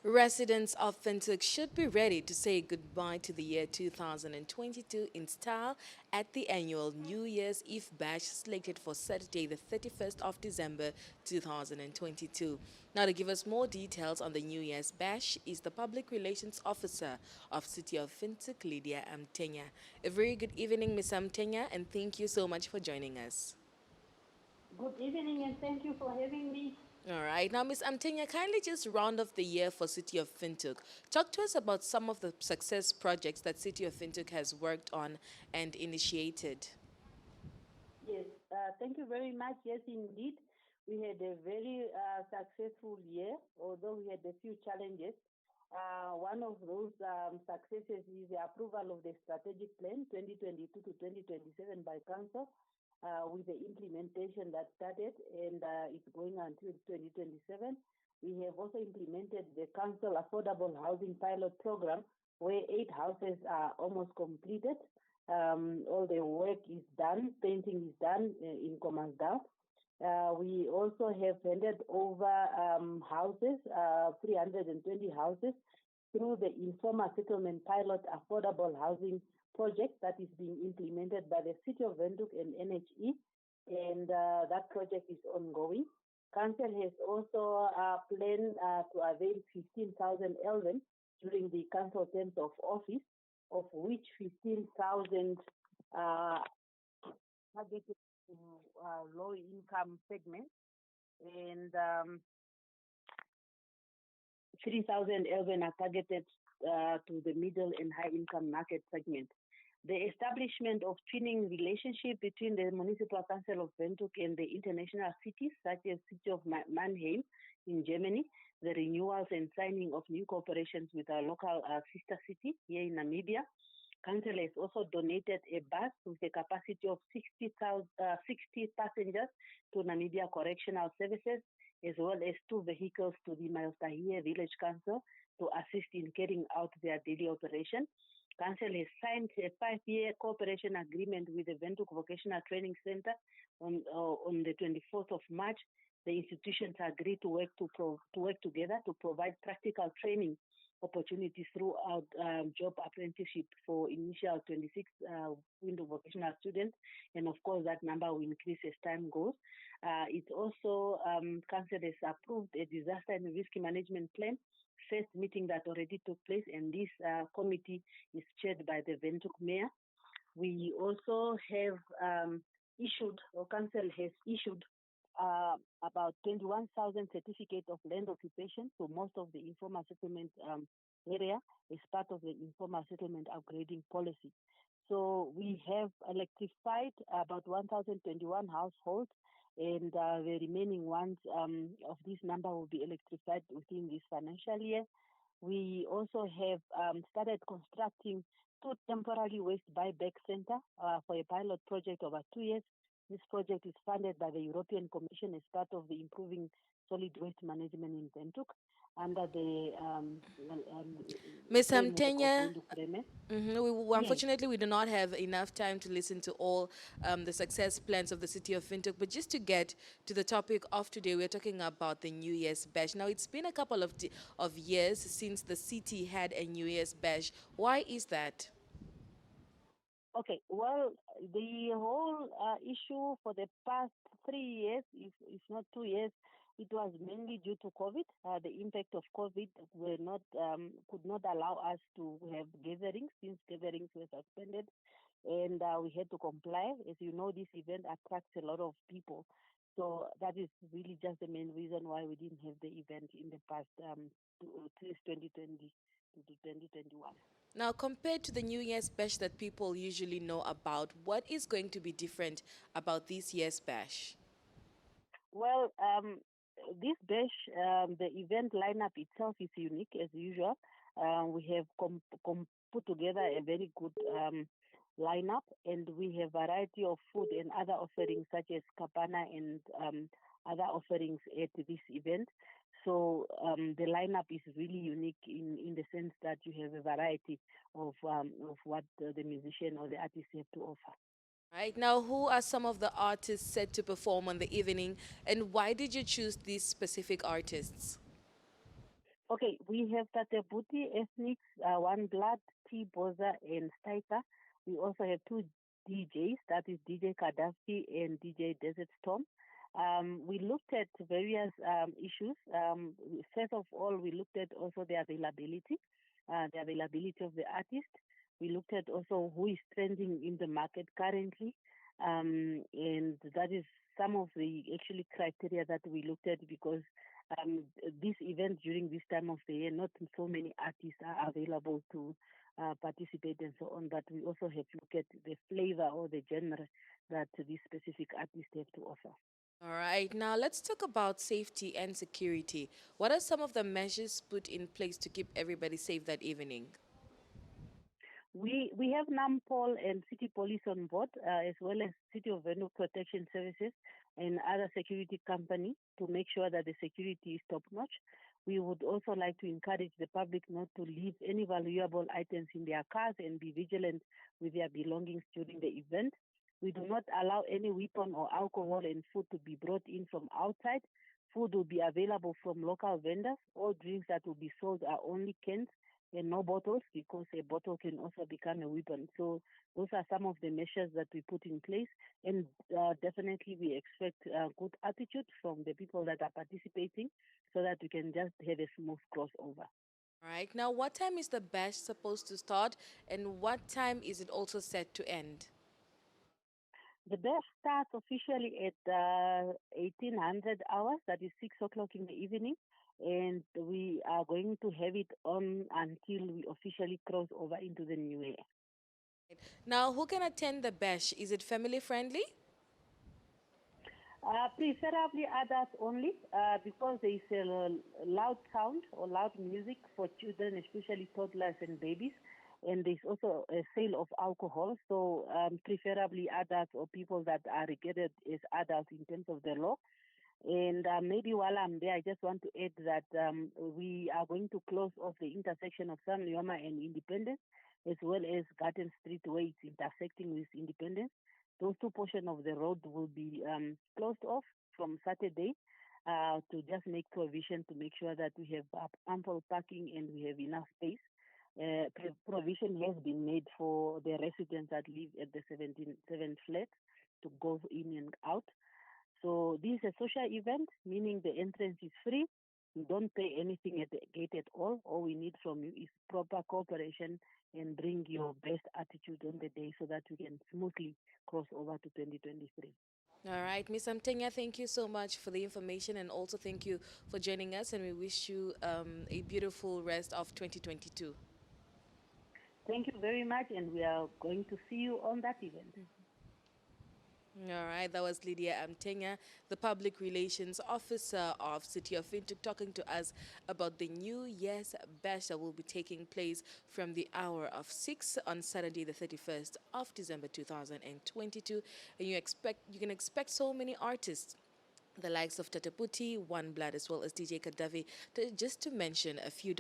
Residents of Windhoek should be ready to say goodbye to the year 2022 in style at the annual New Year's Eve bash slated for Saturday, the 31st of December 2022. Now, to give us more details on the New Year's bash is the Public Relations Officer of City of Windhoek, Lydia Amutenya. A very good evening, Ms. Amutenya, and thank you so much for joining us. Good evening and thank you for having me. All right. Now, Ms. Amtenya, kindly just round off the year for City of Windhoek. Talk to us about some of the success projects that City of Windhoek has worked on and initiated. Yes, thank you very much. Yes, indeed. We had a very successful year, although we had a few challenges. One of those successes is the approval of the strategic plan 2022 to 2027 by Council, with the implementation that started and it's going until 2027. We have also implemented the Council Affordable Housing Pilot Program, where 8 houses are almost completed. All the work is done, painting is done in Comasdal. We also have handed over houses, 320 houses, through the Informal Settlement Pilot Affordable Housing Project that is being implemented by the City of Windhoek and NHE, and that project is ongoing. Council has also planned to avail 15,000 elven during the council terms of office, of which 15,000 targeted to low income segment, and 3,000 elven are targeted to the middle and high income market segment. The establishment of twinning relationship between the Municipal Council of Windhoek and the international cities, such as City of Mannheim in Germany, the renewals and signing of new cooperations with our local sister city here in Namibia. Council has also donated a bus with a capacity of 60 passengers to Namibia Correctional Services, as well as 2 vehicles to the Mayostahia Village Council to assist in carrying out their daily operation. Council has signed a 5-year cooperation agreement with the Windhoek Vocational Training Center on the 24th of March. The institutions agreed to work together to provide practical training opportunities throughout job apprenticeship for initial 26 Windhoek vocational students, and of course that number will increase as time goes. It's also Council has approved a disaster and risk management plan, first meeting that already took place, and this committee is chaired by the Windhoek Mayor. We also have Council has issued about 21,000 certificates of land occupation to most of the informal settlement area as part of the informal settlement upgrading policy. So we have electrified about 1,021 households, and the remaining ones of this number will be electrified within this financial year. We also have started constructing 2 temporary waste buyback center for a pilot project over 2 years. This project is funded by the European Commission as part of the Improving Solid Waste Management in Windhoek under the Ms. framework of Amtenya, Windhoek Framework. Yes. unfortunately, we do not have enough time to listen to all the success plans of the City of Windhoek, but just to get to the topic of today, we're talking about the New Year's Bash. Now, it's been a couple of years since the city had a New Year's Bash. Why is that? Okay. Well, the whole issue for the past 3 years, if not 2 years, it was mainly due to COVID. The impact of COVID were not could not allow us to have gatherings since gatherings were suspended, and we had to comply. As you know, this event attracts a lot of people, so that is really just the main reason why we didn't have the event in the past since 2020 to 2021. Now, compared to the New Year's Bash that people usually know about, what is going to be different about this year's Bash? Well, this bash, the event lineup itself is unique as usual. We have put together a very good lineup, and we have variety of food and other offerings such as kapana and other offerings at this event. So the lineup is really unique in the sense that you have a variety of what the musician or the artist have to offer. Right now, who are some of the artists set to perform on the evening, and why did you choose these specific artists? Okay, we have Tatebuti, Ethnics, One Blood, T Boza, and Stiker. We also have two DJs, that is DJ Gaddafi and DJ Desert Storm. We looked at various issues. First of all, we looked at also the availability of the artist. We looked at also who is trending in the market currently, and that is some of the actually criteria that we looked at because this event during this time of the year, not so many artists are available to participate and so on, but we also have to look at the flavor or the genre that this specific artist have to offer. All right, now let's talk about safety and security. What are some of the measures put in place to keep everybody safe that evening? We have NAMPOL and City Police on board, as well as City of Windhoek Protection Services and other security company to make sure that the security is top notch. We would also like to encourage the public not to leave any valuable items in their cars and be vigilant with their belongings during the event. We do not allow any weapon or alcohol and food to be brought in from outside. Food will be available from local vendors. All drinks that will be sold are only cans and no bottles because a bottle can also become a weapon. So those are some of the measures that we put in place, and definitely we expect good attitude from the people that are participating, so that we can just have a smooth crossover. All right, now what time is the bash supposed to start and what time is it also set to end? The bash starts officially at 1800 hours, that is 6 o'clock in the evening, and we are going to have it on until we officially cross over into the new year. Now, who can attend the bash? Is it family friendly? Preferably adults only, because there is a loud sound or loud music for children, especially toddlers and babies, and there's also a sale of alcohol. So, preferably adults or people that are regarded as adults in terms of the law. And maybe while I'm there, I just want to add that we are going to close off the intersection of San Leoma and Independence, as well as Garden Street, where it's intersecting with Independence. Those two portions of the road will be closed off from Saturday to just make provision to make sure that we have ample parking and we have enough space. Provision has been made for the residents that live at the 7th flat to go in and out. So this is a social event, meaning the entrance is free. You don't pay anything at the gate at all. All we need from you is proper cooperation and bring your best attitude on the day so that we can smoothly cross over to 2023. All right, Miss Amtenya, thank you so much for the information and also thank you for joining us. And we wish you a beautiful rest of 2022. Thank you very much, and we are going to see you on that event. All right, that was Lydia Amutenya, the Public Relations Officer of City of Windhoek, talking to us about the New Year's bash that will be taking place from the hour of 6 on Saturday, the 31st of December 2022. And you can expect so many artists, the likes of Tataputi, One Blood, as well as DJ Kadavi, just to mention a few.